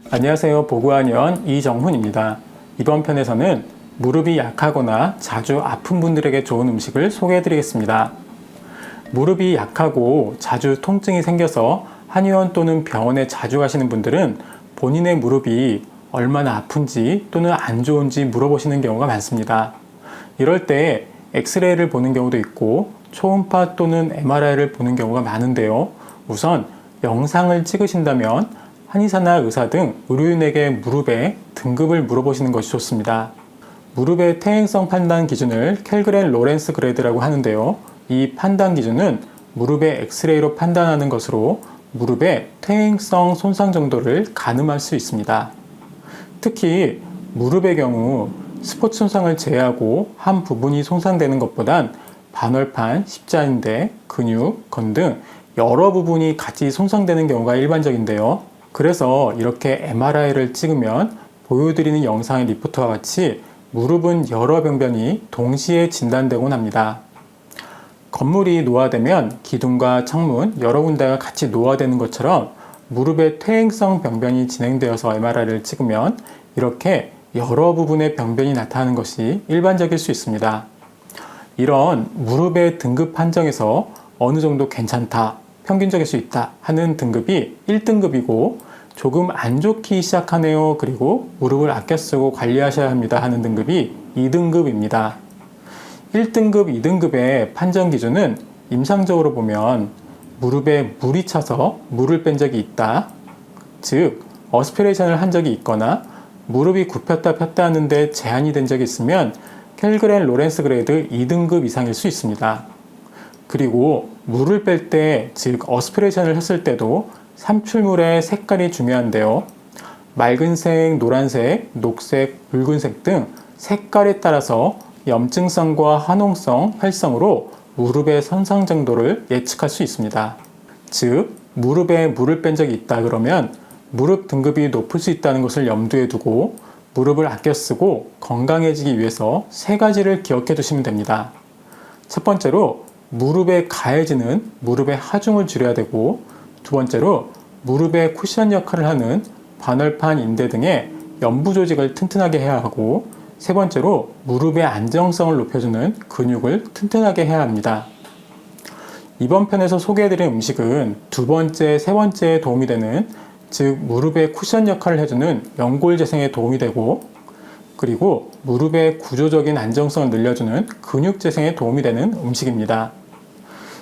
안녕하세요. 보구한의원 이정훈입니다. 이번 편에서는 무릎이 약하거나 자주 아픈 분들에게 좋은 음식을 소개해 드리겠습니다. 무릎이 약하고 자주 통증이 생겨서 한의원 또는 병원에 자주 가시는 분들은 본인의 무릎이 얼마나 아픈지 또는 안 좋은지 물어보시는 경우가 많습니다. 이럴 때 엑스레이를 보는 경우도 있고 초음파 또는 MRI를 보는 경우가 많은데요. 우선 영상을 찍으신다면 한의사나 의사 등 의료인에게 무릎의 등급을 물어보시는 것이 좋습니다. 무릎의 퇴행성 판단 기준을 켈그렌 로렌스 그레드라고 하는데요. 이 판단 기준은 무릎의 엑스레이로 판단하는 것으로 무릎의 퇴행성 손상 정도를 가늠할 수 있습니다. 특히 무릎의 경우 스포츠 손상을 제외하고 한 부분이 손상되는 것보단 반월판, 십자인대, 근육, 건 등 여러 부분이 같이 손상되는 경우가 일반적인데요. 그래서 이렇게 MRI를 찍으면 보여드리는 영상의 리포트와 같이 무릎은 여러 병변이 동시에 진단되곤 합니다. 건물이 노화되면 기둥과 창문 여러 군데가 같이 노화되는 것처럼 무릎의 퇴행성 병변이 진행되어서 MRI를 찍으면 이렇게 여러 부분의 병변이 나타나는 것이 일반적일 수 있습니다. 이런 무릎의 등급 판정에서 어느 정도 괜찮다, 평균적일 수 있다 하는 등급이 1등급이고 조금 안 좋기 시작하네요. 그리고 무릎을 아껴 쓰고 관리하셔야 합니다 하는 등급이 2등급입니다. 1등급, 2등급의 판정 기준은 임상적으로 보면 무릎에 물이 차서 물을 뺀 적이 있다. 즉, 어스피레이션을 한 적이 있거나 무릎이 굽혔다 폈다 하는데 제한이 된 적이 있으면 켈그렌 로렌스 그레이드 2등급 이상일 수 있습니다. 그리고 물을 뺄 때, 즉 어스피레이션을 했을 때도 삼출물의 색깔이 중요한데요. 맑은색, 노란색, 녹색, 붉은색 등 색깔에 따라서 염증성과 화농성, 활성으로 무릎의 손상 정도를 예측할 수 있습니다. 즉, 무릎에 물을 뺀 적이 있다 그러면 무릎 등급이 높을 수 있다는 것을 염두에 두고 무릎을 아껴 쓰고 건강해지기 위해서 세 가지를 기억해 두시면 됩니다. 첫 번째로 무릎에 가해지는 무릎의 하중을 줄여야 되고, 두 번째로 무릎의 쿠션 역할을 하는 반월판, 인대 등의 연부 조직을 튼튼하게 해야 하고, 세 번째로 무릎의 안정성을 높여주는 근육을 튼튼하게 해야 합니다. 이번 편에서 소개해드린 음식은 두 번째, 세 번째에 도움이 되는, 즉 무릎의 쿠션 역할을 해주는 연골 재생에 도움이 되고, 그리고 무릎의 구조적인 안정성을 늘려주는 근육 재생에 도움이 되는 음식입니다.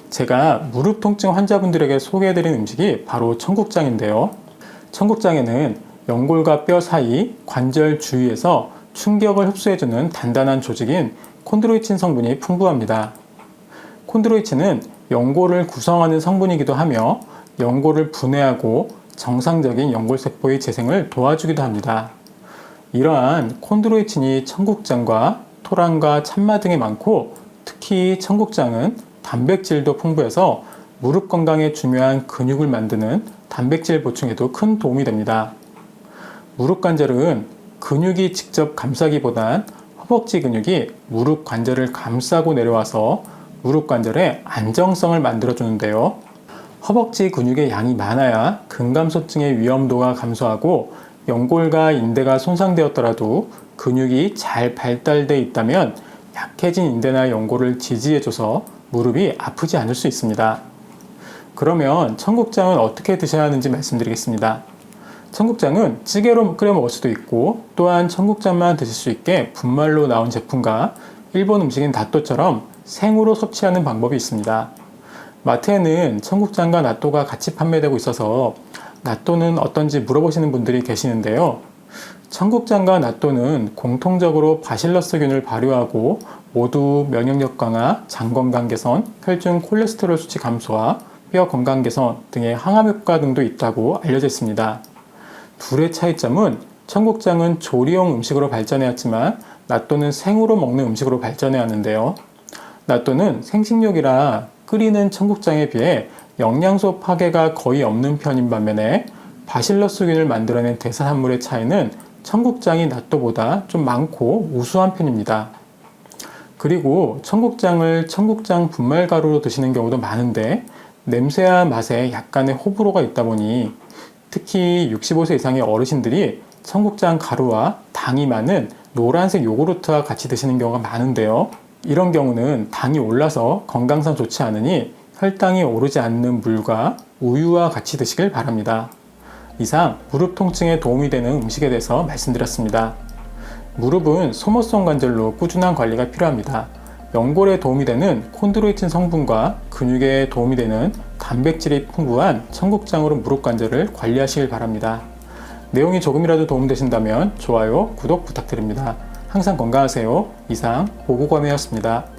제가 무릎 통증 환자분들에게 소개해드린 음식이 바로 청국장인데요. 청국장에는 연골과 뼈 사이 관절 주위에서 충격을 흡수해주는 단단한 조직인 콘드로이친 성분이 풍부합니다. 콘드로이친은 연골을 구성하는 성분이기도 하며 연골을 분해하고 정상적인 연골세포의 재생을 도와주기도 합니다. 이러한 콘드로이친이 청국장과 토랑과 참마 등에 많고, 특히 청국장은 단백질도 풍부해서 무릎 건강에 중요한 근육을 만드는 단백질 보충에도 큰 도움이 됩니다. 무릎 관절은 근육이 직접 감싸기보단 허벅지 근육이 무릎 관절을 감싸고 내려와서 무릎 관절의 안정성을 만들어주는데요. 허벅지 근육의 양이 많아야 근감소증의 위험도가 감소하고 연골과 인대가 손상되었더라도 근육이 잘 발달되어 있다면 약해진 인대나 연골을 지지해줘서 무릎이 아프지 않을 수 있습니다. 그러면 청국장은 어떻게 드셔야 하는지 말씀드리겠습니다. 청국장은 찌개로 끓여 먹을 수도 있고, 또한 청국장만 드실 수 있게 분말로 나온 제품과 일본 음식인 나또처럼 생으로 섭취하는 방법이 있습니다. 마트에는 청국장과 나또가 같이 판매되고 있어서 나또는 어떤지 물어보시는 분들이 계시는데요. 청국장과 나또는 공통적으로 바실러스균을 발효하고 모두 면역력 강화, 장 건강 개선, 혈중 콜레스테롤 수치 감소와 뼈 건강 개선 등의 항암 효과 등도 있다고 알려져 있습니다. 둘의 차이점은 청국장은 조리용 음식으로 발전해왔지만 나또는 생으로 먹는 음식으로 발전해왔는데요. 나또는 생식용이라 끓이는 청국장에 비해 영양소 파괴가 거의 없는 편인 반면에 바실러스균을 만들어낸 대사산물의 차이는 청국장이 나또보다 좀 많고 우수한 편입니다. 그리고 청국장을 청국장 분말가루로 드시는 경우도 많은데 냄새와 맛에 약간의 호불호가 있다 보니 특히 65세 이상의 어르신들이 청국장 가루와 당이 많은 노란색 요구르트와 같이 드시는 경우가 많은데요. 이런 경우는 당이 올라서 건강상 좋지 않으니 혈당이 오르지 않는 물과 우유와 같이 드시길 바랍니다. 이상 무릎 통증에 도움이 되는 음식에 대해서 말씀드렸습니다. 무릎은 소모성 관절로 꾸준한 관리가 필요합니다. 연골에 도움이 되는 콘드로이친 성분과 근육에 도움이 되는 단백질이 풍부한 청국장으로 무릎 관절을 관리하시길 바랍니다. 내용이 조금이라도 도움되신다면 좋아요, 구독 부탁드립니다. 항상 건강하세요. 이상 보고검이었습니다.